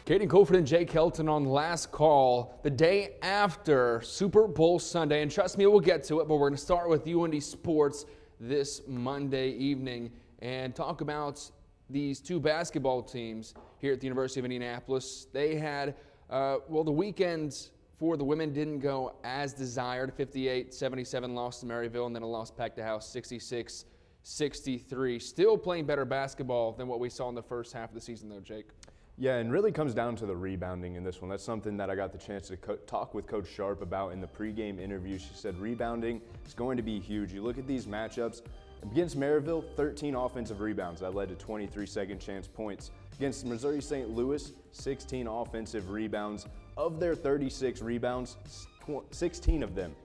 Caden, Colford, and Jake Helton on last call the day after Super Bowl Sunday. And trust me, we'll get to it, but we're going to start with UINDY Sports this Monday evening and talk about these two basketball teams here at the University of Indianapolis. They had, the weekend for the women didn't go as desired. 58-77 loss to Maryville, and then a loss packed the house 66-63. Still playing better basketball than what we saw in the first half of the season, though, Jake. Yeah, and really comes down to the rebounding in this one. That's something that I got the chance to talk with Coach Sharp about in the pregame interview. She said rebounding is going to be huge. You look at these matchups. Against Maryville, 13 offensive rebounds. That led to 23 second chance points. Against Missouri St. Louis, 16 offensive rebounds. Of their 36 rebounds, 16 of them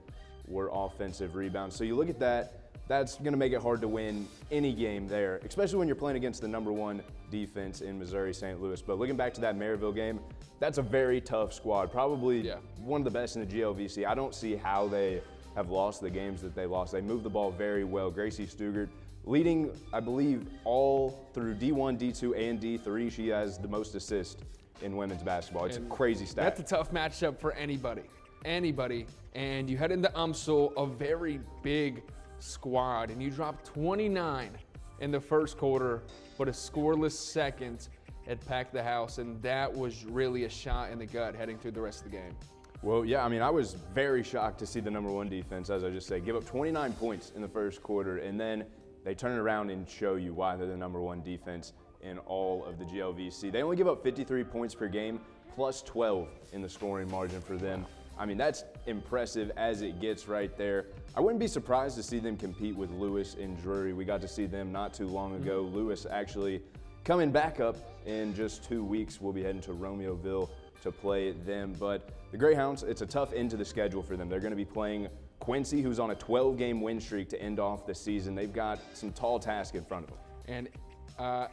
were offensive rebounds. So you look at that. That's going to make it hard to win any game there, especially when you're playing against the #1 defense in Missouri St. Louis. But looking back to that Maryville game, that's a very tough squad, probably one of the best in the G.O.A.T. I don't see how they have lost the games that they lost. They moved the ball very well. Gracie Stugart leading, I believe, all through D1, D2, and D3. She has the most assists in women's basketball. It's a crazy stat. That's a tough matchup for anybody. And you head into UMSL, a very big squad, and you dropped 29 in the first quarter, but a scoreless second had packed the house, and that was really a shot in the gut heading through the rest of the game. Well, yeah, I mean, I was very shocked to see the #1 defense, as I just said, give up 29 points in the first quarter, and then they turn it around and show you why they're the #1 defense in all of the G.O.A.T. They only give up 53 points per game, plus 12 in the scoring margin for them. I mean, that's impressive as it gets right there. I wouldn't be surprised to see them compete with Lewis and Drury. We got to see them not too long ago. Lewis actually coming back up in just 2 weeks. We'll be heading to Romeoville to play them. But the Greyhounds, it's a tough end to the schedule for them. They're going to be playing Quincy, who's on a 12-game win streak to end off the season. They've got some tall tasks in front of them. And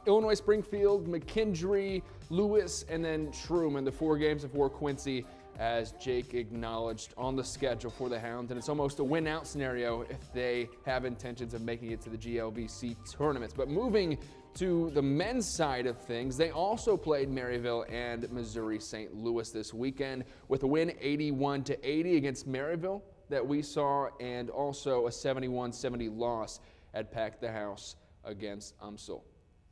Illinois Springfield, McKendree, Lewis, and then Truman, the 4 games before Quincy, as Jake acknowledged, on the schedule for the Hounds. And it's almost a win-out scenario if they have intentions of making it to the GLVC tournaments. But moving to the men's side of things, they also played Maryville and Missouri St. Louis this weekend with a win 81-80 against Maryville that we saw, and also a 71-70 loss at Pack the House against UMSL.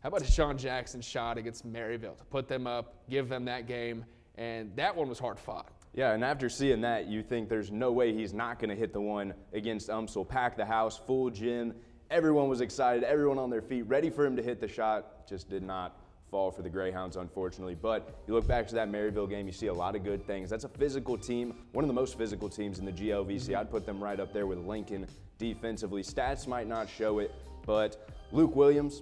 How about a Sean Jackson shot against Maryville to put them up, give them that game, and that one was hard fought. Yeah, and after seeing that, you think there's no way he's not going to hit the one against UMSL. Pack the house, full gym. Everyone was excited, everyone on their feet, ready for him to hit the shot. Just did not fall for the Greyhounds, unfortunately. But you look back to that Maryville game, you see a lot of good things. That's a physical team, one of the most physical teams in the GLVC. I'd put them right up there with Lincoln defensively. Stats might not show it, but Luke Williams,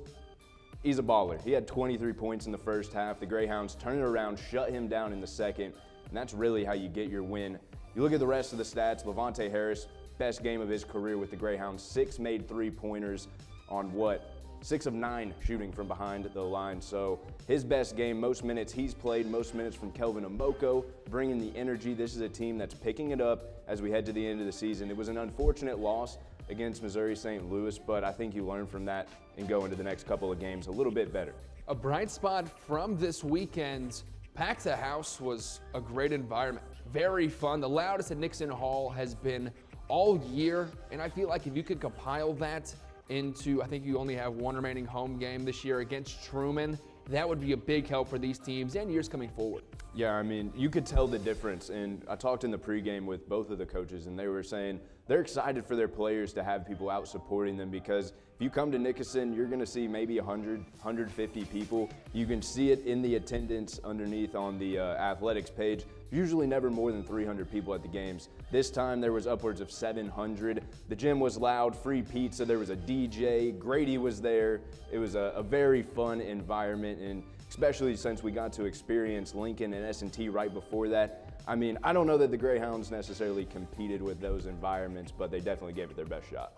he's a baller. He had 23 points in the first half. The Greyhounds turned it around, shut him down in the second, and that's really how you get your win. You look at the rest of the stats, Levante Harris, best game of his career with the Greyhounds, 6 made 3-pointers on 6 of 9 shooting from behind the line. So his best game, most minutes he's played, most minutes from Kelvin Omoko, bringing the energy. This is a team that's picking it up as we head to the end of the season. It was an unfortunate loss against Missouri St. Louis, but I think you learn from that and go into the next couple of games a little bit better. A bright spot from this weekend, Pack the House was a great environment. Very fun. The loudest at Nixon Hall has been all year, and I feel like if you could compile that into, I think you only have one remaining home game this year against Truman, that would be a big help for these teams and years coming forward. Yeah, I mean, you could tell the difference. And I talked in the pregame with both of the coaches, and they were saying they're excited for their players to have people out supporting them, because if you come to Nickerson, you're going to see maybe 100, 150 people. You can see it in the attendance underneath on the athletics page. Usually never more than 300 people at the games. This time there was upwards of 700. The gym was loud, free pizza, there was a DJ, Grady was there. It was a very fun environment, and especially since we got to experience Lincoln and S&T right before that. I mean, I don't know that the Greyhounds necessarily competed with those environments, but they definitely gave it their best shot.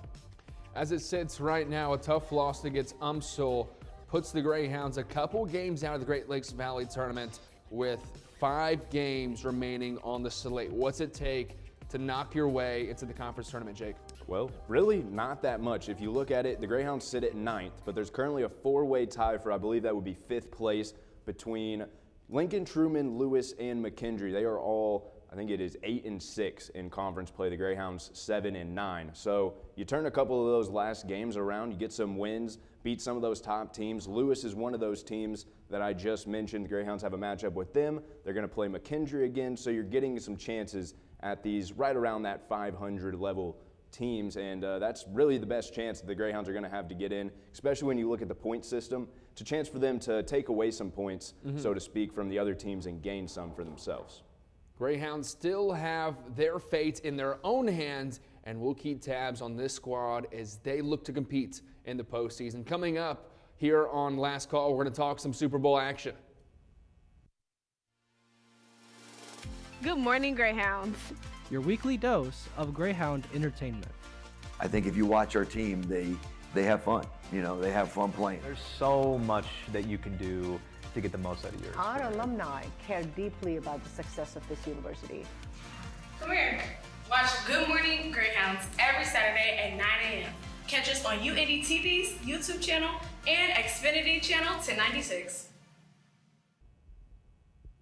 As it sits right now, a tough loss against UMSL puts the Greyhounds a couple games out of the Great Lakes Valley tournament with 5 games remaining on the slate. What's it take to knock your way into the conference tournament, Jake? Well, really not that much. If you look at it, the Greyhounds sit at 9th, but there's currently a 4-way tie for, I believe that would be 5th place between Lincoln, Truman, Lewis, and McKendree, they are all, I think it is 8-6 in conference play. The Greyhounds 7-9. So you turn a couple of those last games around, you get some wins, beat some of those top teams. Lewis is one of those teams that I just mentioned. The Greyhounds have a matchup with them. They're going to play McKendree again, so you're getting some chances at these right around that 500 level teams, and that's really the best chance that the Greyhounds are going to have to get in, especially when you look at the point system. It's a chance for them to take away some points, so to speak, from the other teams and gain some for themselves. Greyhounds still have their fate in their own hands, and we'll keep tabs on this squad as they look to compete in the postseason. Coming up here on Last Call, we're going to talk some Super Bowl action. Good morning, Greyhounds. Your weekly dose of Greyhound entertainment. I think if you watch our team, they have fun. You know, they have fun playing. There's so much that you can do to get the most out of yours. Our alumni care deeply about the success of this university. Come here. Watch Good Morning Greyhounds every Saturday at 9 a.m. Catch us on UINDY TV's YouTube channel and Xfinity channel 1096.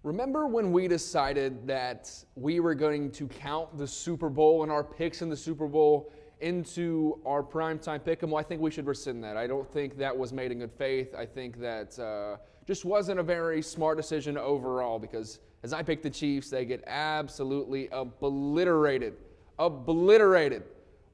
Remember when we decided that we were going to count the Super Bowl and our picks in the Super Bowl into our Primetime Pick Em? Well, I think we should rescind that. I don't think that was made in good faith. I think that just wasn't a very smart decision overall, because as I picked the Chiefs, they get absolutely obliterated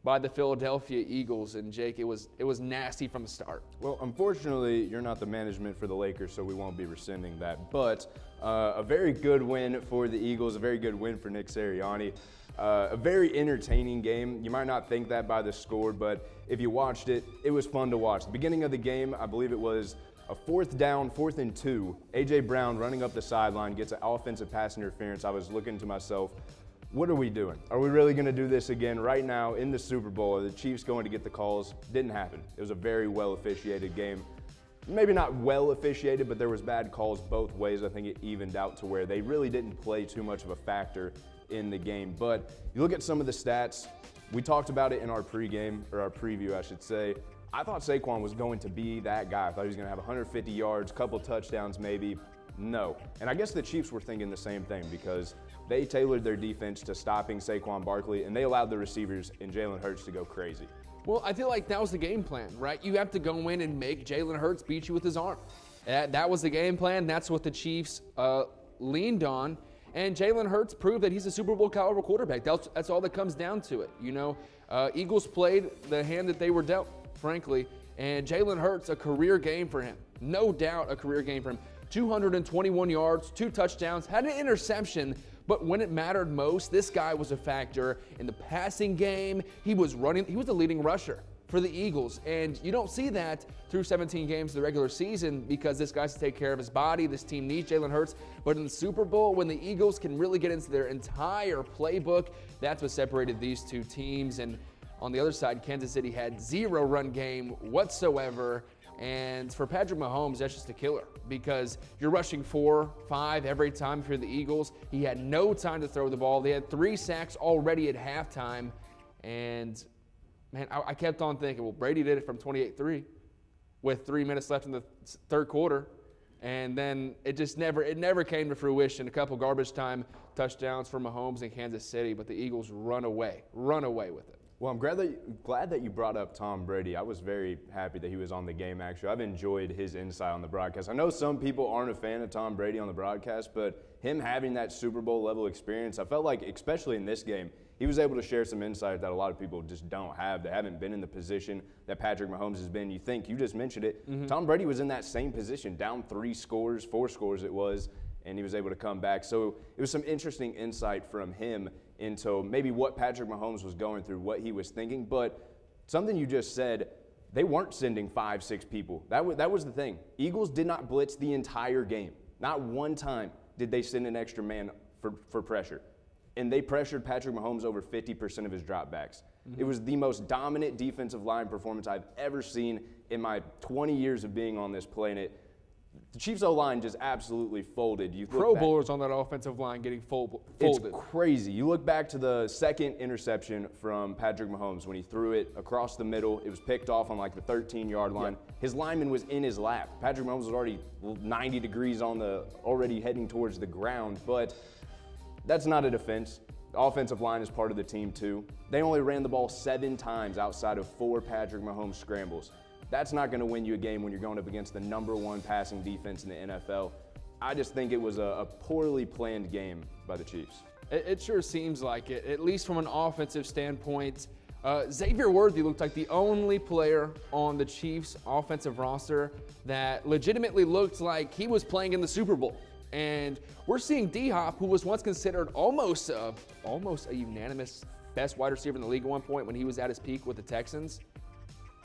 by the Philadelphia Eagles. And Jake, it was nasty from the start. Well, unfortunately, you're not the management for the Lakers, so we won't be rescinding that. But a very good win for the Eagles, a very good win for Nick Sirianni. A very entertaining game. You might not think that by the score, but if you watched it, it was fun to watch. The beginning of the game, I believe it was a 4th down, 4th and 2. A.J. Brown running up the sideline, gets an offensive pass interference. I was looking to myself, what are we doing? Are we really going to do this again right now in the Super Bowl? Are the Chiefs going to get the calls? Didn't happen. It was a very well officiated game. Maybe not well officiated, but there was bad calls both ways. I think it evened out to where they really didn't play too much of a factor in the game. But you look at some of the stats. We talked about it in our pregame, or our preview, I should say. I thought Saquon was going to be that guy. I thought he was going to have 150 yards, couple touchdowns maybe. No. And I guess the Chiefs were thinking the same thing, because they tailored their defense to stopping Saquon Barkley, and they allowed the receivers and Jalen Hurts to go crazy. Well, I feel like that was the game plan, right? You have to go in and make Jalen Hurts beat you with his arm. That was the game plan. That's what the Chiefs leaned on. And Jalen Hurts proved that he's a Super Bowl caliber quarterback. That's all that comes down to it. You know, Eagles played the hand that they were dealt, frankly. And Jalen Hurts, a career game for him. No doubt a career game for him. 221 yards, 2 touchdowns, had an interception. But when it mattered most, this guy was a factor in the passing game. He was the leading rusher for the Eagles. And you don't see that through 17 games of the regular season, because this guy's to take care of his body. This team needs Jalen Hurts. But in the Super Bowl, when the Eagles can really get into their entire playbook, that's what separated these two teams. And on the other side, Kansas City had 0 run game whatsoever. And for Patrick Mahomes, that's just a killer, because you're rushing 4, 5 every time for the Eagles. He had no time to throw the ball. They had 3 sacks already at halftime. And, man, I kept on thinking, well, Brady did it from 28-3 with 3 minutes left in the third quarter. And then it never came to fruition. A couple garbage time touchdowns for Mahomes in Kansas City, but the Eagles run away with it. Well, I'm glad that you brought up Tom Brady. I was very happy that he was on the game, actually. I've enjoyed his insight on the broadcast. I know some people aren't a fan of Tom Brady on the broadcast, but him having that Super Bowl level experience, I felt like, especially in this game, he was able to share some insight that a lot of people just don't have. They haven't been in the position that Patrick Mahomes has been. You just mentioned it. Mm-hmm. Tom Brady was in that same position, down 4 scores it was, and he was able to come back. So it was some interesting insight from him into maybe what Patrick Mahomes was going through, what he was thinking. But something you just said, they weren't sending 5, 6 people. That was the thing. Eagles did not blitz the entire game. Not one time did they send an extra man for pressure. And they pressured Patrick Mahomes over 50% of his dropbacks. Mm-hmm. It was the most dominant defensive line performance I've ever seen in my 20 years of being on this planet. The Chiefs' O-line just absolutely folded. You Pro Bowlers on that offensive line getting folded. It's crazy. You look back to the second interception from Patrick Mahomes when he threw it across the middle. It was picked off on like the 13-yard line. Yep. His lineman was in his lap. Patrick Mahomes was already 90 degrees already heading towards the ground, but that's not a defense. The offensive line is part of the team too. They only ran the ball 7 times outside of 4 Patrick Mahomes scrambles. That's not going to win you a game when you're going up against the #1 passing defense in the NFL. I just think it was a poorly planned game by the Chiefs. It sure seems like it, at least from an offensive standpoint. Xavier Worthy looked like the only player on the Chiefs' offensive roster that legitimately looked like he was playing in the Super Bowl. And we're seeing D-Hop, who was once considered almost a unanimous best wide receiver in the league at one point when he was at his peak with the Texans.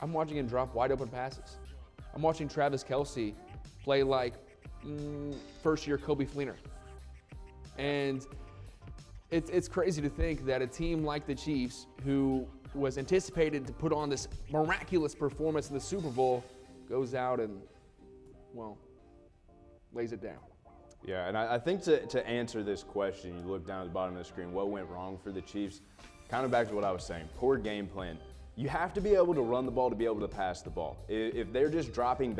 I'm watching him drop wide open passes. I'm watching Travis Kelce play like first-year Kobe Fleener. And it's crazy to think that a team like the Chiefs, who was anticipated to put on this miraculous performance in the Super Bowl, goes out and, well, lays it down. Yeah, and I think to answer this question, you look down at the bottom of the screen, what went wrong for the Chiefs? Kind of back to what I was saying, poor game plan. You have to be able to run the ball to be able to pass the ball. If they're just dropping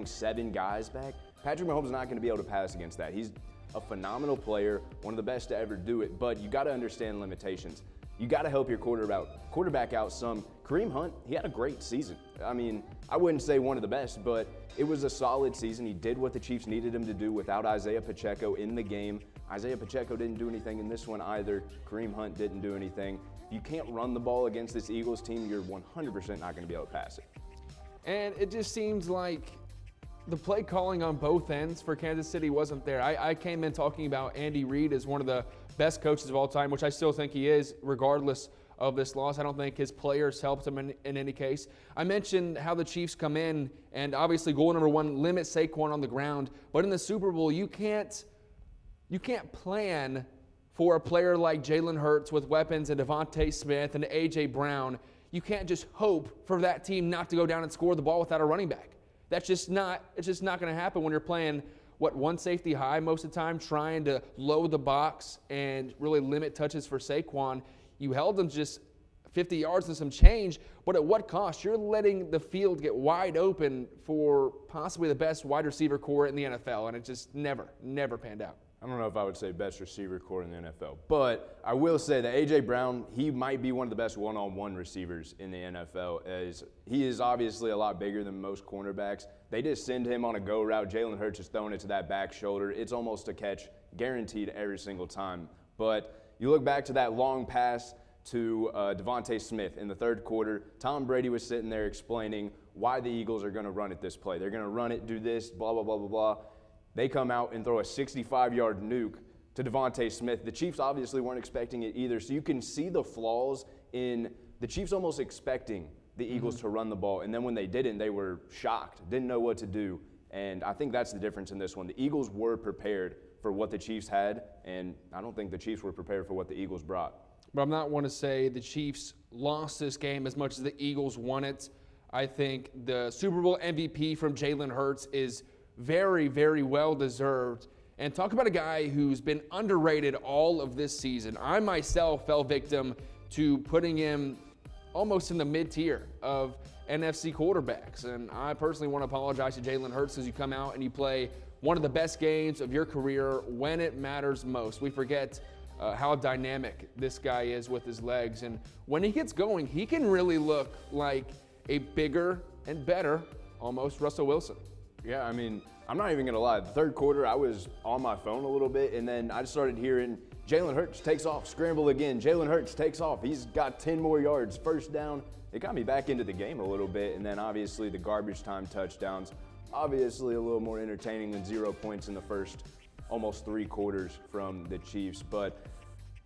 7 guys back, Patrick Mahomes is not going to be able to pass against that. He's a phenomenal player, one of the best to ever do it, but you got to understand limitations. You got to help your quarterback out some. Kareem Hunt, he had a great season. I mean, I wouldn't say one of the best, but it was a solid season. He did what the Chiefs needed him to do without Isaiah Pacheco in the game. Isaiah Pacheco didn't do anything in this one either. Kareem Hunt didn't do anything. If you can't run the ball against this Eagles team, you're 100% not going to be able to pass it. And it just seems like the play calling on both ends for Kansas City wasn't there. I came in talking about Andy Reid as one of the best coaches of all time, which I still think he is, regardless of this loss. I don't think his players helped him in any case. I mentioned how the Chiefs come in, and obviously goal number 1, limit Saquon on the ground. But in the Super Bowl, you can't plan for a player like Jalen Hurts with weapons and Devontae Smith and A.J. Brown. You can't just hope for that team not to go down and score the ball without a running back. It's just not going to happen when you're playing, one safety high most of the time, trying to load the box and really limit touches for Saquon. You held them just 50 yards and some change, but at what cost? You're letting the field get wide open for possibly the best wide receiver core in the NFL, and it just never panned out. I don't know if I would say best receiver core in the NFL, but I will say that A.J. Brown, he might be one of the best one-on-one receivers in the NFL, as he is obviously a lot bigger than most cornerbacks. They just send him on a go route. Jalen Hurts is throwing it to that back shoulder. It's almost a catch guaranteed every single time. But you look back to that long pass to Devontae Smith in the third quarter. Tom Brady was sitting there explaining why the Eagles are going to run it this play. They're going to run it, do this, blah, blah, blah, blah, blah. They come out and throw a 65-yard nuke to Devontae Smith. The Chiefs obviously weren't expecting it either, so you can see the flaws in the Chiefs almost expecting the Eagles to run the ball, and then when they didn't, they were shocked, didn't know what to do, and I think that's the difference in this one. The Eagles were prepared for what the Chiefs had, and I don't think the Chiefs were prepared for what the Eagles brought. But I'm not one to say the Chiefs lost this game as much as the Eagles won it. I think the Super Bowl MVP from Jalen Hurts is very, very well deserved. And talk about a guy who's been underrated all of this season. I myself fell victim to putting him almost in the mid-tier of NFC quarterbacks. And I personally want to apologize to Jalen Hurts as you come out and you play one of the best games of your career when it matters most. We forget how dynamic this guy is with his legs. And when he gets going, he can really look like a bigger and better, almost, Russell Wilson. Yeah, I mean, I'm not even going to lie. The third quarter, I was on my phone a little bit, and then I started hearing Jalen Hurts takes off, scramble again. Jalen Hurts takes off. He's got 10 more yards, first down. It got me back into the game a little bit, and then obviously the garbage time touchdowns, obviously a little more entertaining than 0 points in the first almost 3 quarters from the Chiefs, but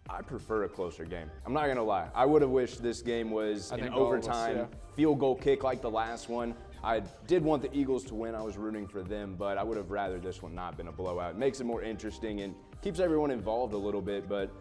I prefer a closer game. I'm not going to lie. I would have wished this game was an overtime field goal kick like the last one. I did want the Eagles to win. I was rooting for them, but I would have rather this one not been a blowout. It makes it more interesting and keeps everyone involved a little bit, but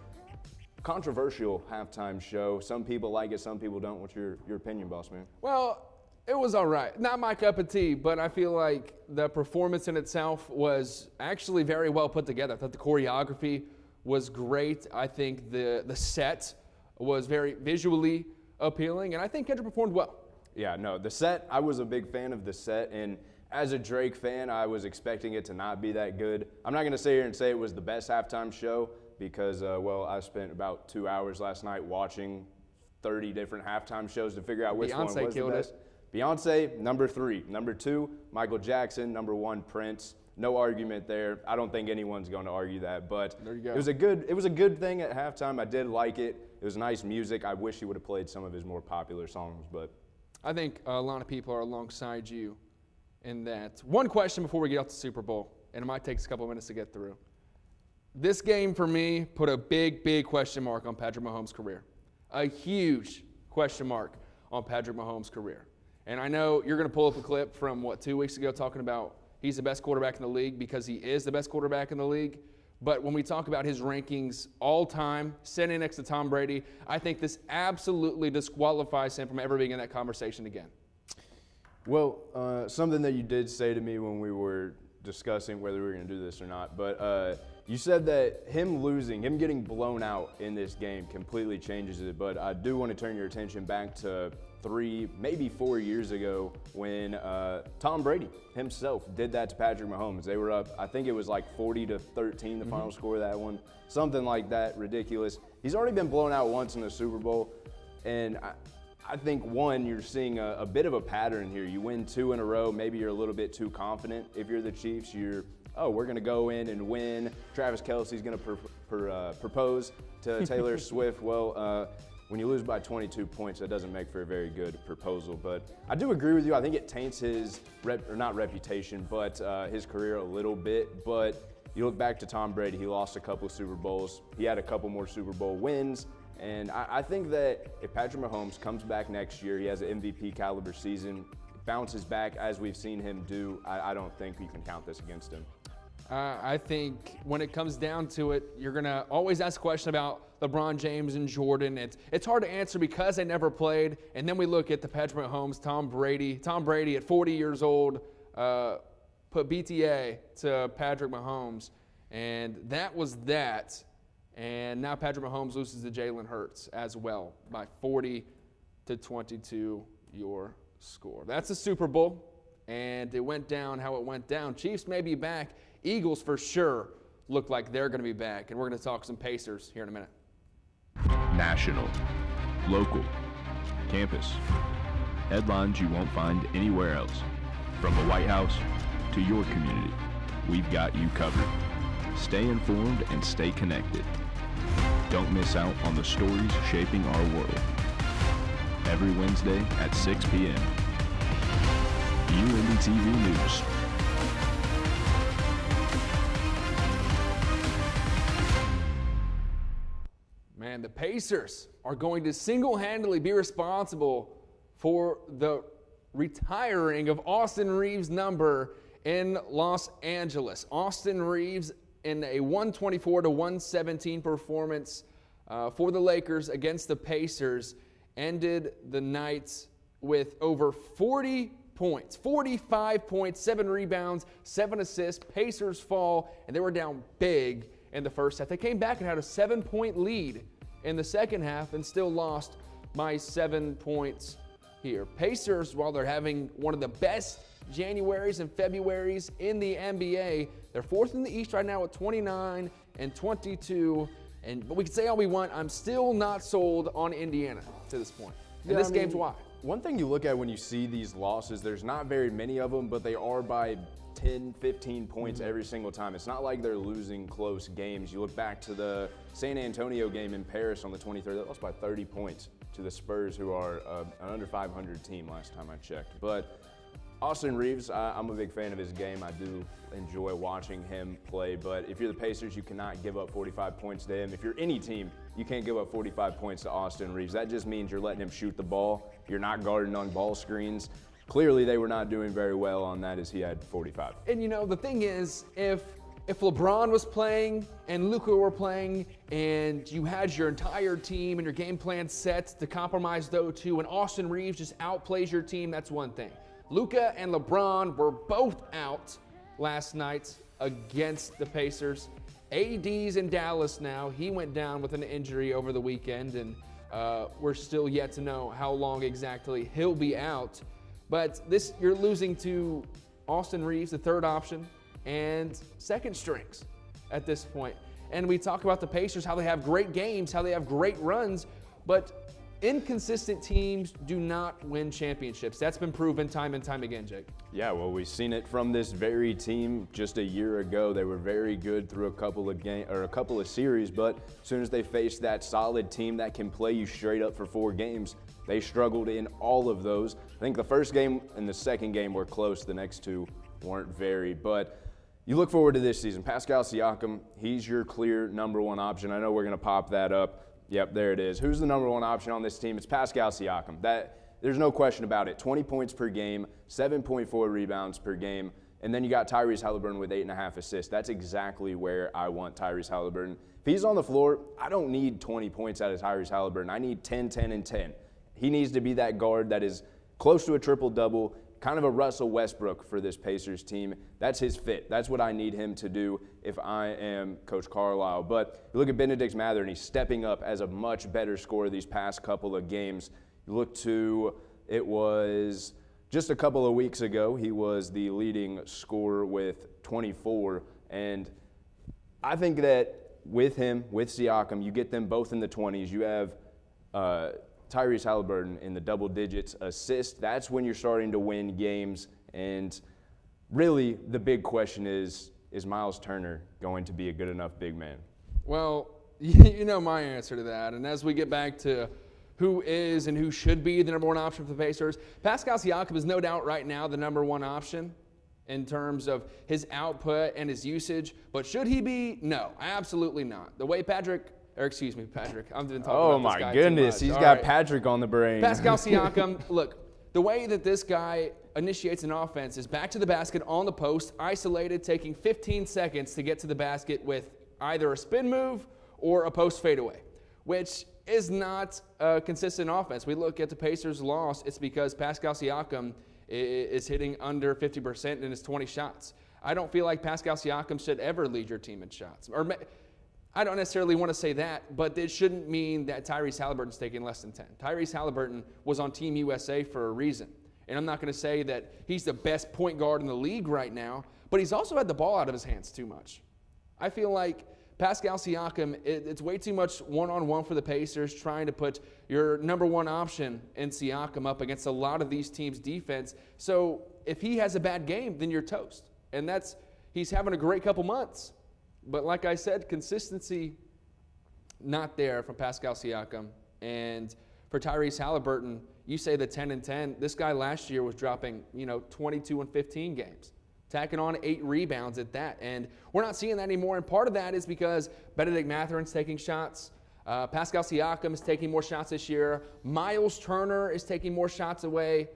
controversial halftime show. Some people like it, some people don't. What's your opinion, boss man? Well, It was all right. Not my cup of tea, but I feel like the performance in itself was actually very well put together. I thought the choreography was great. I think the set was very visually appealing, and I think Kendra performed well. Yeah, no, the set, I was a big fan of the set, and as a Drake fan, I was expecting it to not be that good. I'm not going to sit here and say it was the best halftime show because, I spent about 2 hours last night watching 30 different halftime shows to figure out which one was the best. Beyonce, number 3. Number 2, Michael Jackson. Number 1, Prince. No argument there. I don't think anyone's going to argue that, but there you go. It was a good thing at halftime. I did like it. It was nice music. I wish he would have played some of his more popular songs, but I think a lot of people are alongside you in that. One question before we get off the Super Bowl, and it might take us a couple of minutes to get through. This game for me put a big, big question mark on Patrick Mahomes' career. A huge question mark on Patrick Mahomes' career. And I know you're going to pull up a clip from, 2 weeks ago talking about he's the best quarterback in the league because he is the best quarterback in the league. But when we talk about his rankings all time, sitting next to Tom Brady, I think this absolutely disqualifies him from ever being in that conversation again. Well, something that you did say to me when we were discussing whether we were going to do this or not, but you said that him getting blown out in this game completely changes it. But I do want to turn your attention back to 3, maybe 4 years ago when Tom Brady himself did that to Patrick Mahomes. They were up, I think it was like 40-13, the final score of that one. Something like that, ridiculous. He's already been blown out once in the Super Bowl, and I think, you're seeing a bit of a pattern here. You win 2 in a row, maybe you're a little bit too confident. If you're the Chiefs, we're going to go in and win. Travis Kelce's going to propose to Taylor Swift. Well, when you lose by 22 points, that doesn't make for a very good proposal. But I do agree with you. I think it taints his not reputation, but his career a little bit. But you look back to Tom Brady, he lost a couple of Super Bowls. He had a couple more Super Bowl wins. And I think that if Patrick Mahomes comes back next year, he has an MVP caliber season, bounces back as we've seen him do, I don't think you can count this against him. I think when it comes down to it, you're going to always ask a question about LeBron James and Jordan. It's hard to answer because they never played. And then we look at the Patrick Mahomes, Tom Brady. Tom Brady at 40 years old put BTA to Patrick Mahomes. And that was that. And now Patrick Mahomes loses to Jalen Hurts as well by 40-22 your score. That's the Super Bowl, and it went down how it went down. Chiefs may be back. Eagles for sure look like they're going to be back, and we're going to talk some Pacers here in a minute. National, local, campus. Headlines you won't find anywhere else. From the White House to your community, we've got you covered. Stay informed and stay connected. Don't miss out on the stories shaping our world. Every Wednesday at 6 p.m. UINDY TV News. Man, the Pacers are going to single-handedly be responsible for the retiring of Austin Reeves' number in Los Angeles. Austin Reeves in a 124-117 performance for the Lakers against the Pacers ended the night with over 40 points, 45 points, 7 rebounds, 7 assists. Pacers fall, and they were down big in the first half. They came back and had a 7-point lead in the second half and still lost by 7 points here. Pacers, while they're having one of the best Januaries and Februaries in the NBA, they're 4th in the East right now at 29-22. But we can say all we want, I'm still not sold on Indiana to this point. And this game's why. One thing you look at when you see these losses, there's not very many of them, but they are by 10, 15 points every single time. It's not like they're losing close games. You look back to the San Antonio game in Paris on the 23rd, they lost by 30 points to the Spurs, who are an under 500 team last time I checked. But Austin Reeves, I'm a big fan of his game. I do enjoy watching him play, but if you're the Pacers, you cannot give up 45 points to him. If you're any team, you can't give up 45 points to Austin Reeves. That just means you're letting him shoot the ball. You're not guarding on ball screens. Clearly, they were not doing very well on that as he had 45. And you know, the thing is, if if LeBron was playing and Luka were playing and you had your entire team and your game plan set to compromise those two and Austin Reeves just outplays your team, that's one thing. Luka and LeBron were both out last night against the Pacers. AD's in Dallas now. He went down with an injury over the weekend, and we're still yet to know how long exactly he'll be out. But you're losing to Austin Reeves, the third option, and second strings at this point. And we talk about the Pacers, how they have great games, how they have great runs, but inconsistent teams do not win championships. That's been proven time and time again, Jake. Yeah, well, we've seen it from this very team just a year ago. They were very good through a couple of series, but as soon as they faced that solid team that can play you straight up for 4 games, they struggled in all of those. I think the first game and the second game were close. The next 2 weren't very, but you look forward to this season. Pascal Siakam, he's your clear number 1 option. I know we're going to pop that up. Yep, there it is. Who's the number 1 option on this team? It's Pascal Siakam. There's no question about it. 20 points per game, 7.4 rebounds per game, and then you got Tyrese Halliburton with 8.5 assists. That's exactly where I want Tyrese Halliburton. If he's on the floor, I don't need 20 points out of Tyrese Halliburton. I need 10, 10, and 10. He needs to be that guard that is close to a triple-double, kind of a Russell Westbrook for this Pacers team. That's his fit. That's what I need him to do if I am Coach Carlisle. But you look at Benedict Mather, and he's stepping up as a much better scorer these past couple of games. You look to, it was just a couple of weeks ago, he was the leading scorer with 24. And I think that with him, with Siakam, you get them both in the 20s. You have Tyrese Halliburton in the double digits assists. That's when you're starting to win games. And really, the big question is Miles Turner going to be a good enough big man? Well, you know my answer to that. And as we get back to who is and who should be the number 1 option for the Pacers, Pascal Siakam is no doubt right now the number 1 option in terms of his output and his usage. But should he be? No, absolutely not. The way Patrick, I'm even talking about this guy Oh my goodness, he's got Patrick on the brain. Pascal Siakam, look, the way that this guy initiates an offense is back to the basket on the post, isolated, taking 15 seconds to get to the basket with either a spin move or a post fadeaway, which is not a consistent offense. We look at the Pacers' loss, it's because Pascal Siakam is hitting under 50% in his 20 shots. I don't feel like Pascal Siakam should ever lead your team in shots. I don't necessarily want to say that, but it shouldn't mean that Tyrese Halliburton's taking less than 10. Tyrese Halliburton was on Team USA for a reason. And I'm not going to say that he's the best point guard in the league right now, but he's also had the ball out of his hands too much. I feel like Pascal Siakam, it's way too much one-on-one for the Pacers, trying to put your number 1 option in Siakam up against a lot of these teams' defense. So if he has a bad game, then you're toast. And he's having a great couple months. But like I said, consistency not there from Pascal Siakam. And for Tyrese Halliburton, you say the 10 and 10. This guy last year was dropping, 22 and 15 games, tacking on 8 rebounds at that. And we're not seeing that anymore. And part of that is because Benedict Mathurin's taking shots. Pascal Siakam is taking more shots this year. Miles Turner is taking more shots away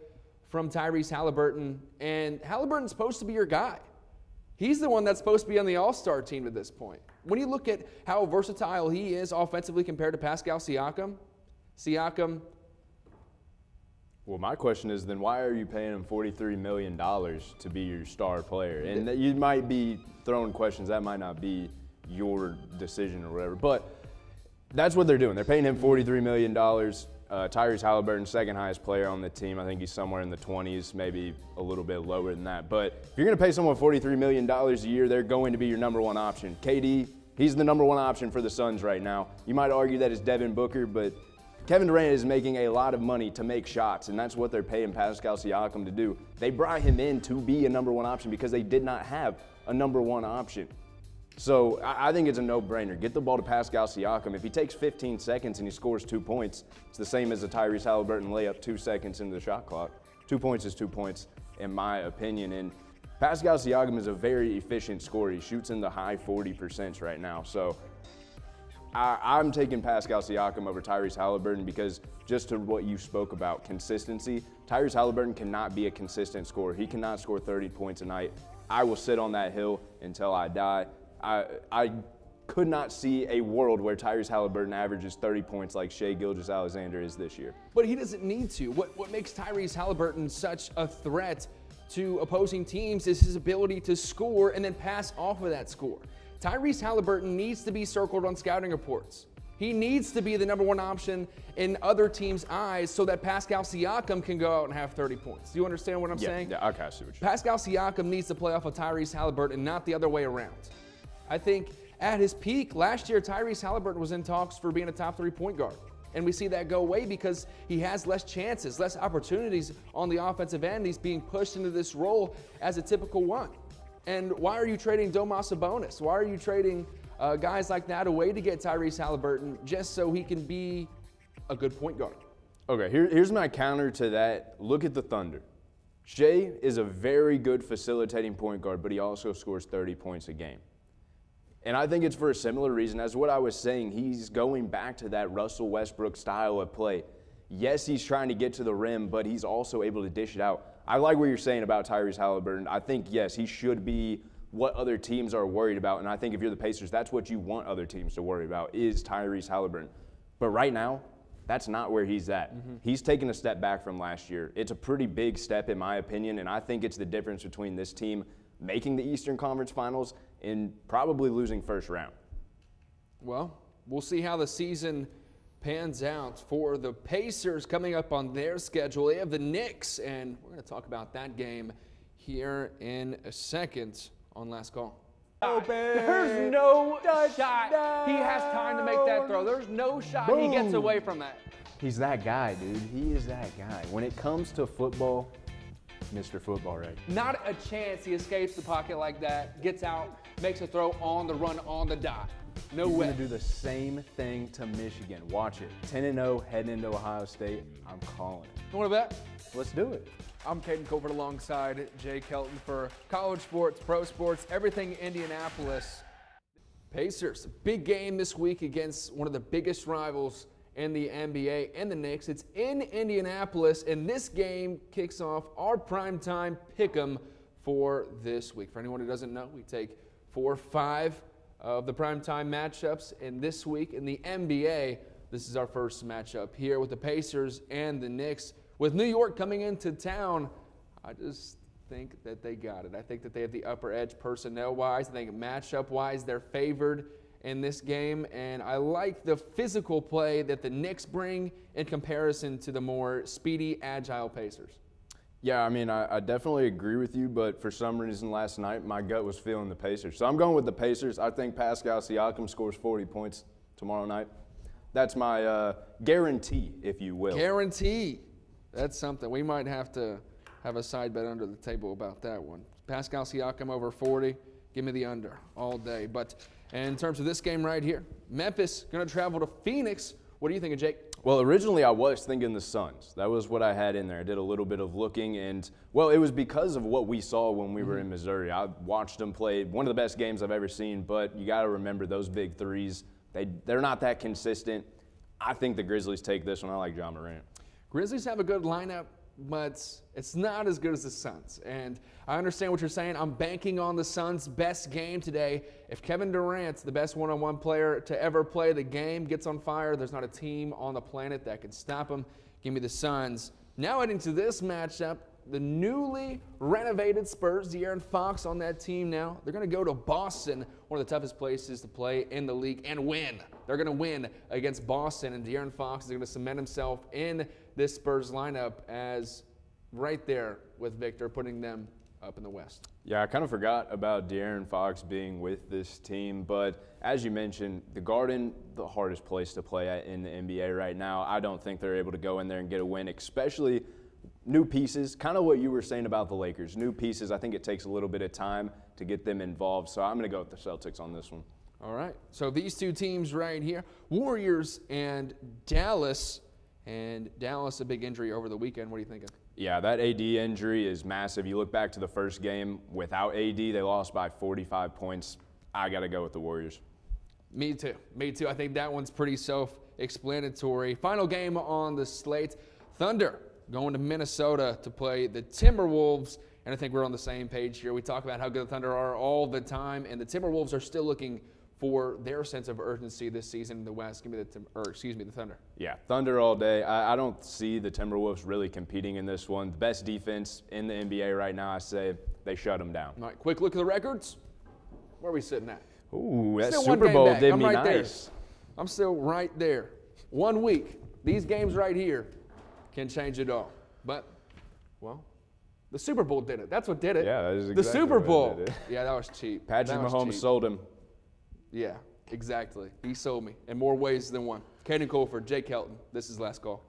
from Tyrese Halliburton. And Halliburton's supposed to be your guy. He's the one that's supposed to be on the All-Star team at this point. When you look at how versatile he is offensively compared to Pascal Siakam, Well, my question is then why are you paying him $43 million to be your star player? And you might be throwing questions. That might not be your decision or whatever. But that's what they're doing. They're paying him $43 million. Tyrese Halliburton, second highest player on the team. I think he's somewhere in the 20s, maybe a little bit lower than that. But if you're going to pay someone $43 million a year, they're going to be your number 1 option. KD, he's the number 1 option for the Suns right now. You might argue that it's Devin Booker, but Kevin Durant is making a lot of money to make shots, and that's what they're paying Pascal Siakam to do. They brought him in to be a number 1 option because they did not have a number 1 option. So I think it's a no-brainer. Get the ball to Pascal Siakam. If he takes 15 seconds and he scores 2 points, it's the same as a Tyrese Halliburton layup 2 seconds into the shot clock. 2 points is 2 points, in my opinion. And Pascal Siakam is a very efficient scorer. He shoots in the high 40% right now. So I'm taking Pascal Siakam over Tyrese Halliburton because just to what you spoke about, consistency, Tyrese Halliburton cannot be a consistent scorer. He cannot score 30 points a night. I will sit on that hill until I die. I could not see a world where Tyrese Halliburton averages 30 points like Shai Gilgeous-Alexander is this year. But he doesn't need to. What makes Tyrese Halliburton such a threat to opposing teams is his ability to score and then pass off of that score. Tyrese Halliburton needs to be circled on scouting reports. He needs to be the number one option in other teams' eyes so that Pascal Siakam can go out and have 30 points. Do you understand what I'm saying? Yeah, okay, I see what you're Pascal Siakam needs to play off of Tyrese Halliburton, not the other way around. I think at his peak last year, Tyrese Halliburton was in talks for being a top 3 point guard. And we see that go away because he has less chances, less opportunities on the offensive end. He's being pushed into this role as a typical one. And why are you trading Domas Sabonis? Why are you trading guys like that away to get Tyrese Halliburton just so he can be a good point guard? Okay, here's my counter to that. Look at the Thunder. Shai is a very good facilitating point guard, but he also scores 30 points a game. And I think it's for a similar reason as what I was saying. He's going back to that Russell Westbrook style of play. Yes, he's trying to get to the rim, but he's also able to dish it out. I like what you're saying about Tyrese Halliburton. I think, yes, he should be what other teams are worried about. And I think if you're the Pacers, that's what you want other teams to worry about is Tyrese Halliburton. But right now, that's not where he's at. He's taken a step back from last year. It's a pretty big step in my opinion, and I think it's the difference between this team making the Eastern Conference Finals and probably losing first round. Well, we'll see how the season pans out for the Pacers coming up on their schedule. They have the Knicks, and we're going to talk about that game here in a second on Last Call. There's no shot. He has time to make that throw. There's no shot he gets away from that. He's that guy, dude. He is that guy. When it comes to football, Mr. Football, right? Not a chance he escapes the pocket like that, gets out, makes a throw on the run, on the dot. No way. He's going to do the same thing to Michigan. Watch it. 10-0 heading into Ohio State. I'm calling it. You want to bet? Let's do it. I'm Caden Colford alongside Jake Helton for college sports, pro sports, everything Indianapolis. Pacers, big game this week against one of the biggest rivals in the NBA and the Knicks. It's in Indianapolis, and this game kicks off our Primetime Pick Em for this week. For anyone who doesn't know, we take 4 or 5 of the primetime matchups, and this week in the NBA, this is our first matchup here with the Pacers and the Knicks. With New York coming into town, I just think that they got it. I think that they have the upper edge personnel-wise. I think matchup-wise, they're favored in this game, and I like the physical play that the Knicks bring in comparison to the more speedy, agile Pacers. Yeah, I mean, I definitely agree with you, but for some reason last night, my gut was feeling the Pacers. So I'm going with the Pacers. I think Pascal Siakam scores 40 points tomorrow night. That's my guarantee, if you will. Guarantee. That's something. We might have to have a side bet under the table about that one. Pascal Siakam over 40. Give me the under all day. But in terms of this game right here, Memphis going to travel to Phoenix. What do you think of Jake? Well, originally I was thinking the Suns. That was what I had in there. I did a little bit of looking, and, well, it was because of what we saw when we were in Missouri. I watched them play one of the best games I've ever seen, but you got to remember those big threes, they're not that consistent. I think the Grizzlies take this one. I like John Morant. Grizzlies have a good lineup, but it's not as good as the Suns. And I understand what you're saying. I'm banking on the Suns' best game today. If Kevin Durant, the best one-on-one player to ever play the game, gets on fire, there's not a team on the planet that can stop him. Give me the Suns. Now heading to this matchup, the newly renovated Spurs, De'Aaron Fox on that team now. They're going to go to Boston, one of the toughest places to play in the league, and win. They're going to win against Boston, and De'Aaron Fox is going to cement himself in this Spurs lineup as right there with Victor, putting them up in the West. Yeah, I kind of forgot about De'Aaron Fox being with this team, but as you mentioned, the Garden, the hardest place to play at in the NBA right now. I don't think they're able to go in there and get a win, especially new pieces, kind of what you were saying about the Lakers. New pieces, I think it takes a little bit of time to get them involved, so I'm going to go with the Celtics on this one. All right, so these two teams right here, Warriors and Dallas. And Dallas, a big injury over the weekend. What are you thinking? Yeah, that AD injury is massive. You look back to the first game without AD, they lost by 45 points. I got to go with the Warriors. Me too. Me too. I think that one's pretty self-explanatory. Final game on the slate. Thunder going to Minnesota to play the Timberwolves. And I think we're on the same page here. We talk about how good the Thunder are all the time, and the Timberwolves are still looking for their sense of urgency this season in the West. Give me the Thunder. Yeah, Thunder all day. I don't see the Timberwolves really competing in this one. The best defense in the NBA right now, I say they shut them down. All right, quick look at the records. Where are we sitting at? Ooh, that Still one Super game Bowl back. did I'm me right nice. there. I'm still right there. 1 week. These games right here can change it all. But, well, the Super Bowl did it. That's what did it. Yeah, that is the exactly Super what Bowl. did it. Yeah, that was cheap. Patrick That was Mahomes cheap. sold him. Yeah, exactly. He sold me in more ways than one. Caden Colford, Jake Helton. This is Last Call.